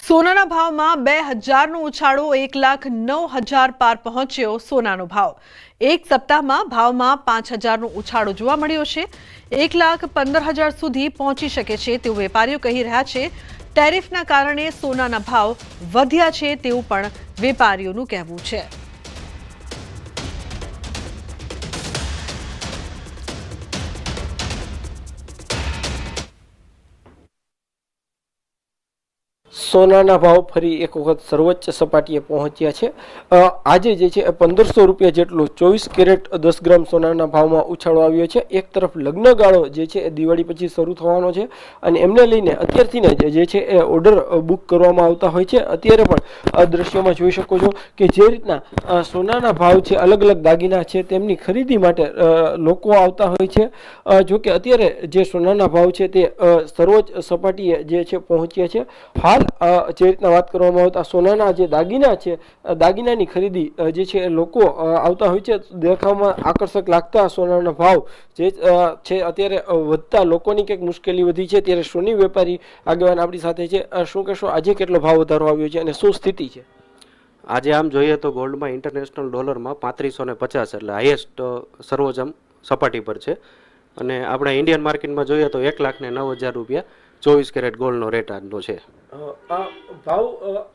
સોનાના ભાવમાં 2000નો ઉછાળો 1,09,000 પાર પહોંચ્યો સોનાનો ભાવ। એક સપ્તાહમાં ભાવમાં 5000નો ઉછાળો જોવા મળ્યો છે। 1,15,000 સુધી પહોંચી શકે છે તેવું વેપારીઓ કહી રહ્યા છે। ટેરિફના કારણે સોનાના ભાવ વધ્યા છે તેવું પણ વેપારીઓનું કહેવું છે। સોનાના ભાવ ફરી એક વખત સર્વોચ્ચ સપાટીએ પહોંચ્યા છે। આજે જે છે 1500 રૂપિયા જેટલું 24 કેરેટ 10 ગ્રામ સોનાના ભાવમાં ઉછાળો આવ્યો છે। એક તરફ લગ્નગાળો જે છે એ દિવાળી પછી શરૂ થવાનો છે અને એમને લઈને અત્યારથી જે છે એ ઓર્ડર બુક કરવામાં આવતા હોય છે। અત્યારે પણ દ્રશ્યોમાં જોઈ શકો છો કે જે રીતના સોનાના ભાવ છે, અલગ અલગ દાગીના છે તેમની ખરીદી માટે લોકો આવતા હોય છે। જો કે અત્યારે જે સોનાના ભાવ છે તે સર્વોચ્ચ સપાટીએ જે છે પહોંચ્યા છે। હાલ જે રીતના વાત કરવામાં આવતા સોનાના જે દાગીના છે, દાગીનાની ખરીદી જે છે એ લોકો આવતા હોય છે। દેખાવમાં આકર્ષક લાગતા સોનાના ભાવ જે છે અત્યારે વધતા લોકોની કંઈક મુશ્કેલી વધી છે। ત્યારે સોની વેપારી આગેવાન આપણી સાથે છે। શું કહેશો, આજે કેટલો ભાવ વધારો આવ્યો છે અને શું સ્થિતિ છે? આજે આમ જોઈએ તો ગોલ્ડમાં ઇન્ટરનેશનલ ડોલરમાં 3550 એટલે હાઈએસ્ટ સર્વોચ્ચ સપાટી પર છે અને આપણે ઇન્ડિયન માર્કેટમાં જોઈએ તો 1,09,000 રૂપિયા 24 કેરેટ ગોલ્ડનો રેટ આજનો છે। આ ભાવ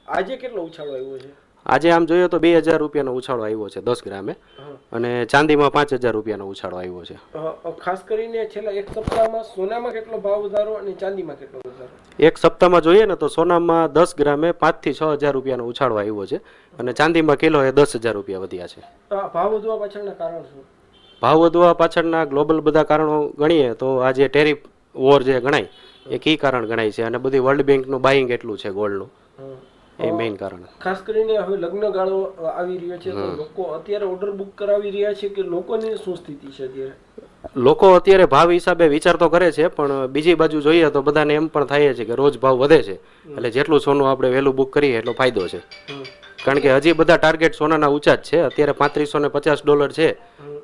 આજે કેટલો ઉછાળો આવ્યો છે? આજે આમ જોઈએ તો 2000 રૂપિયાનો ઉછાળો આવ્યો છે 10 ગ્રામે અને ચાંદીમાં 5000 રૂપિયાનો ઉછાળો આવ્યો છે। ખાસ કરીને છેલ્લા એક સપ્તાહમાં સોનામાં કેટલો ભાવ વધારો અને ચાંદીમાં કેટલો વધારો? એક સપ્તાહમાં જોઈએ ને તો સોનામાં 10 ગ્રામે 5 થી 6000 રૂપિયાનો ઉછાળો આવ્યો છે અને ચાંદીમાં કિલો એ 10,000 રૂપિયા વધ્યા છે। ભાવ વધવા પાછળના કારણ શું? ભાવ વધવા પાછળના ગ્લોબલ બધા કારણો ગણીએ તો આજે ટેરિફ વોર જે ગણાય એ કી કારણ ગણાય છે અને બધી વર્લ્ડ બેંકનું બાઇંગ એટલું છે ગોલ્ડનું, એ મેઇન કારણ। ખાસ કરીને હવે લગ્ન ગાળો આવી રહ્યો છે તો લોકો અત્યારે ઓર્ડર બુક કરાવી રહ્યા છે કે લોકોની શું સ્થિતિ છે અત્યારે? લોકો અત્યારે ભાવ હિસાબે વિચાર તો કરે છે પણ બીજી બાજુ જોઈએ તો બધાને એમ પણ થાય છે કે રોજ ભાવ વધે છે એટલે જેટલું સોનું આપણે વહેલું બુક કરીએ એટલો ફાયદો છે। કારણ કે હજી બધા ટાર્ગેટ સોનાના ઊંચા જ છે। અત્યારે $3550 છે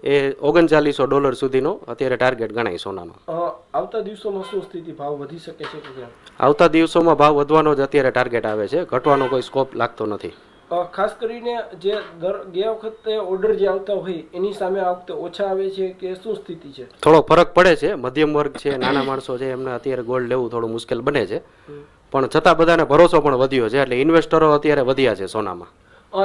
એ $3900 સુધીનો અત્યારે ટાર્ગેટ ગણાય સોનાનો। આવતા દિવસોમાં શું સ્થિતિ, ભાવ વધી શકે છે કે કેમ? આવતા દિવસોમાં ભાવ વધવાનો જ અત્યારે ટાર્ગેટ આવે છે, ઘટવાનો કોઈ સ્કોપ લાગતો નથી। ખાસ કરીને જે ગયા વખતે ઓર્ડર જે આવતા હોય એની સામે આ વખતે ઓછા આવે છે કે શું સ્થિતિ છે? થોડો ફરક પડે છે। મધ્યમ વર્ગ છે, નાના માણસો છે, એમને અત્યારે ગોલ્ડ લેવું થોડું મુશ્કેલ બને છે પણ છતાં બધાને ભરોસો પણ વધ્યો છે એટલે ઇન્વેસ્ટરો અત્યારે વધ્યા છે સોનામાં।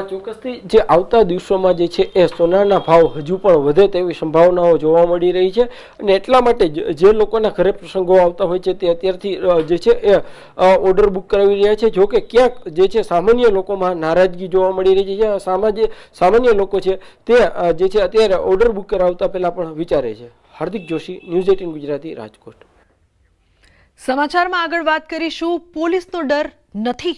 ચોક્કસથી જે આવતા દિવસોમાં જે છે એ સોનાના ભાવ હજુ પણ વધે તેવી સંભાવનાઓ જોવા મળી રહી છે અને એટલા માટે જે લોકોના ઘરે પ્રસંગો આવતા હોય છે તે અત્યારથી જે છે એ ઓર્ડર બુક કરાવી રહ્યા છે। જો કે ક્યાંક જે છે સામાન્ય લોકોમાં નારાજગી જોવા મળી રહી છે। સામાન્ય લોકો છે તે જે છે અત્યારે ઓર્ડર બુક કરાવતા પહેલા પણ વિચારે છે। હાર્દિક જોશી, ન્યૂઝ 18 ગુજરાતી, રાજકોટ। સમાચારમાં આગળ વાત કરીશું। પોલીસનો ડર નથી।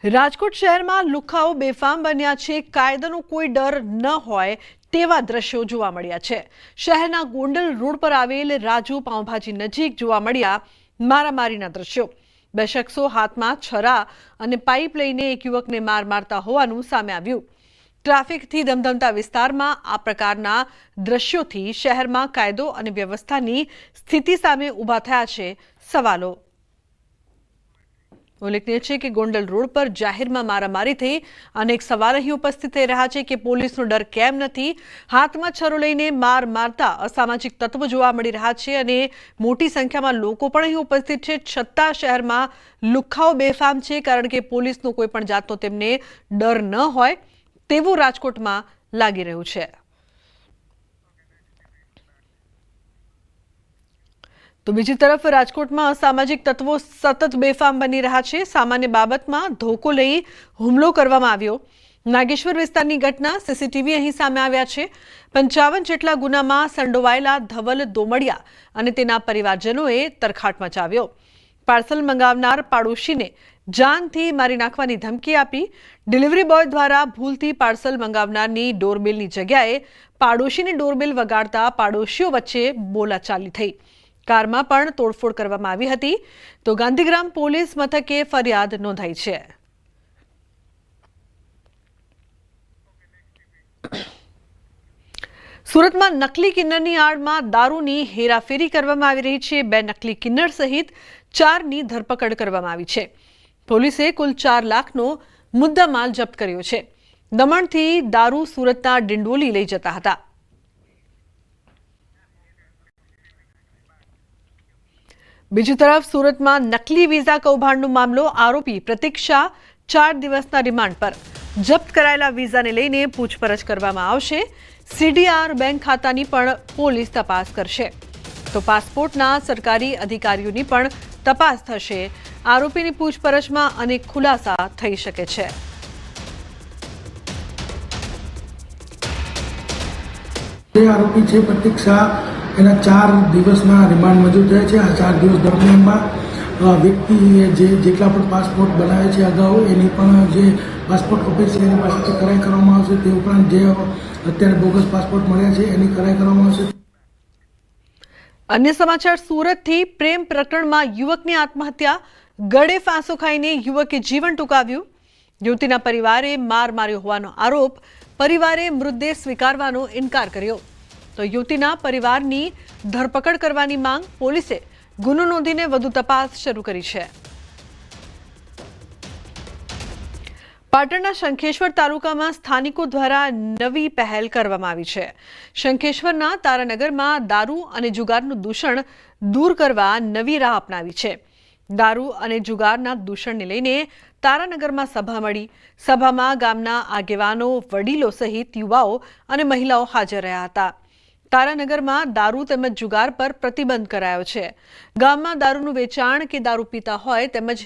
રાજકોટ શહેરમાં લુખ્ખાઓ બેફામ બન્યા છે। કાયદાનો કોઈ ડર ન હોય તેવા દ્રશ્યો જોવા મળ્યા છે। શહેરના ગોંડલ રોડ પર આવેલ રાજુ પાઉંભાજી નજીક જોવા મળ્યા મારામારીના દ્રશ્યો। બે શખ્સો હાથમાં છરા અને પાઇપ લઈને એક યુવકને મારતા હોવાનું સામે આવ્યું। ટ્રાફિકથી ધમધમતા વિસ્તારમાં આ પ્રકારના દ્રશ્યોથી શહેરમાં કાયદો અને વ્યવસ્થાની સ્થિતિ સામે ઊભા થયા છે સવાલો। ઉલ્લેખનીય છે કે ગોંડલ રોડ પર જાહેરમાં મારામારી થઈ અનેક સવાલ અહીં ઉપસ્થિત થઈ રહ્યા છે કે પોલીસનો ડર કેમ નથી? હાથમાં છરો લઈને મારતા અસામાજિક તત્વો જોવા મળી રહ્યા છે અને મોટી સંખ્યામાં લોકો પણ અહીં ઉપસ્થિત છે છતાં શહેરમાં લુખ્ખાઓ બેફામ છે કારણ કે પોલીસનો કોઈ પણ જાતનો તેમને ડર ન હોય તેવું રાજકોટમાં લાગી રહ્યું છે। તો બીજી તરફ રાજકોટમાં અસામાજિક તત્વો સતત બેફામ બની રહ્યા છે। સામાન્ય બાબતમાં ધોકો લઈ હુમલો કરવામાં આવ્યો। નાગેશ્વર વિસ્તારની ઘટના સીસીટીવી અહીં સામે આવ્યા છે। 55 જેટલા ગુનામાં સંડોવાયેલા ધવલ દોમડિયા અને તેના પરિવારજનોએ તરખાટ મચાવ્યો। પાર્સલ મંગાવનાર પાડોશીને જાનથી મારી નાખવાની ધમકી આપી। ડિલિવરી બોય દ્વારા ભૂલથી પાર્સલ મંગાવનારની ડોરબેલની જગ્યાએ પાડોશીની ડોરબેલ વગાડતા પાડોશીઓ વચ્ચે બોલાચાલી થઈ। કારમાં પણ તોડફોડ કરવામાં આવી હતી તો ગાંધીગ્રામ પોલીસ મથકે ફરિયાદ નોંધાઈ છે। સુરતમાં નકલી કિન્નરની આડમાં દારૂની હેરાફેરી કરવામાં આવી રહી છે. 2 નકલી કિન્નર સહિત 4ની ધરપકડ કરવામાં આવી છે. પોલીસે કુલ 4 લાખનો મુદ્દામાલ જપ્ત કર્યો છે. દમણથી દારૂ સુરતના ડિંડોલી લઈ જતા હતા. બીજી તરફ સુરતમાં નકલી વિઝા કૌભાંડનો મામલો. આરોપી પ્રતીક શાહ 4 દિવસના રિમાન્ડ પર. જપ્ત કરાયેલા વિઝાને લઈને પૂછપરછ કરવામાં આવશે. CDR બેંક ખાતાની પણ પોલીસ તપાસ કરશે. તો પાસપોર્ટના સરકારી અધિકારીઓની પણ તપાસ થશે. આરોપીની પૂછપરછમાં અનેક ખુલાસા થઈ શકે છે. આરોપી છે પ્રતીક શાહ, એના 4 દિવસના રિમાન્ડ મંજૂર થયા છે. આ 4 દિવસ દરમિયાનમાં વ્યક્તિએ જેટલા પણ પાસપોર્ટ બનાવે છે અગાઉ એની પણ જે પાસપોર્ટ ઓફિસ છે એની પાસેથી કરાઈ કરવામાં આવશે. તે ઉપરાંત જે અત્યારે બોગસ પાસપોર્ટ મળ્યા છે એની કરાઈ કરવામાં આવશે. અન્ય સમાચાર. સુરતથી પ્રેમ પ્રકરણમાં યુવકની આત્મહત્યા. ગળે ફાંસો ખાઈને યુવકે જીવન ટૂંકાવ્યું. યુવતીના પરિવારે માર માર્યો હોવાનો આરોપ. પરિવારે મૃતદેહ સ્વીકારવાનો ઇનકાર કર્યો. તો યુવતીના પરિવારની ધરપકડ કરવાની માંગ. પોલીસે ગુનો નોંધીને વધુ તપાસ શરૂ કરી છે. પાટણના શંખેશ્વર તાલુકામાં સ્થાનિકો દ્વારા નવી પહેલ કરવામાં આવી છે. શંખેશ્વરના તારાનગરમાં દારૂ અને જુગારનું દૂષણ દૂર કરવા નવી રાહ અપનાવી છે. દારૂ અને જુગારના દૂષણને લઈને તારાનગરમાં સભા મળી. સભામાં ગામના આગેવાનો, વડીલો સહિત યુવાઓ અને મહિલાઓ હાજર રહ્યા હતા. તારાનગરમાં દારૂ તેમજ જુગાર પર પ્રતિબંધ કરાયો છે. ગામમાં દારૂનું વેચાણ કે દારૂ પીતા હોય તેમજ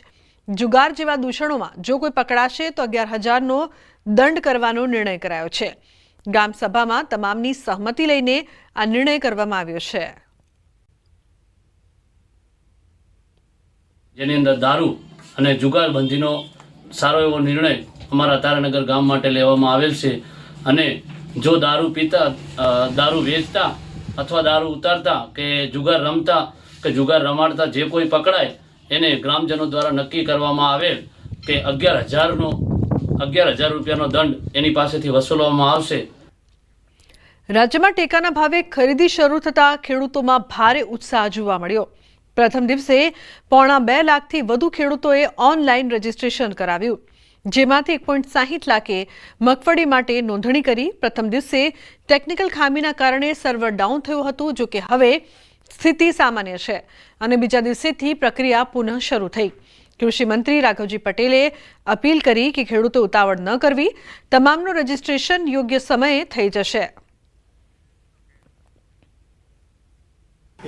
જુગાર જેવા દૂષણોમાં જો કોઈ પકડાશે તો 11,000નો દંડ કરવાનો નિર્ણય કરાયો છે. ગામ સભામાં તમામની સહમતિ લઈને આ નિર્ણય કરવામાં આવ્યો છે. જેની અંદર દારૂ અને જુગાર બંધીનો સારો એવો નિર્ણય અમારા તારાનગર ગામ માટે લેવામાં આવેલ છે. અને જો દારૂ પીતા, દારૂ વેચતા અથવા દારૂ ઉતારતા કે જુગાર રમતા કે જુગાર રમાડતા જે કોઈ પકડાય એને ગ્રામજનો દ્વારા નક્કી કરવામાં આવેલ કે 11,000 રૂપિયાનો દંડ એની પાસેથી વસૂલવામાં આવશે. રાજ્યમાં ટેકાના ભાવે ખરીદી શરૂ થતા ખેડૂતોમાં ભારે ઉત્સાહ જોવા મળ્યો. પ્રથમ દિવસે 2.5 લાખથી વધુ ખેડૂતોએ ઓનલાઈન રજીસ્ટ્રેશન કરાવ્યું. જેમાંથી 1.60 લાખે મગફળી માટે નોંધણી કરી. પ્રથમ દિવસે ટેકનિકલ ખામીના કારણે સર્વર ડાઉન થયું હતું. જો કે હવે સ્થિતિ સામાન્ય છે અને બીજા દિવસેથી પ્રક્રિયા પુનઃ શરૂ થઈ. કૃષિ મંત્રી રાઘવજી પટેલે અપીલ કરી કે ખેડૂતો ઉતાવળ ન કરવી. તમામનું રજીસ્ટ્રેશન યોગ્ય સમયે થઈ જશે.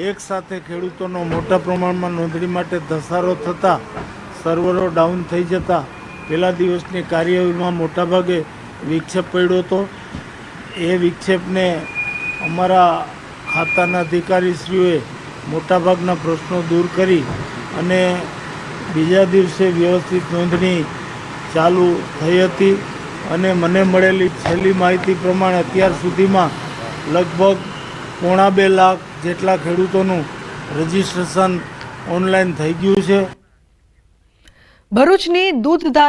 એક સાથે ખેડૂતોનો મોટા પ્રમાણમાં નોંધણી માટે ધસારો થતાં સર્વરો ડાઉન થઈ જતા પહેલા દિવસની કાર્યવાહીમાં મોટાભાગે વિક્ષેપ પડ્યો હતો. એ વિક્ષેપને અમારા ખાતાના અધિકારીશ્રીઓએ મોટાભાગના પ્રશ્નો દૂર કરી અને બીજા દિવસે વ્યવસ્થિત નોંધણી ચાલુ થઈ હતી. અને મને મળેલી છેલ્લી માહિતી પ્રમાણે અત્યાર સુધીમાં લગભગ 2.5 લાખ જેટલા ખેડૂતોનું રજીસ્ટ્રેશન ઓનલાઈન થઈ ગયું છે. ભરૂચની દૂધધાર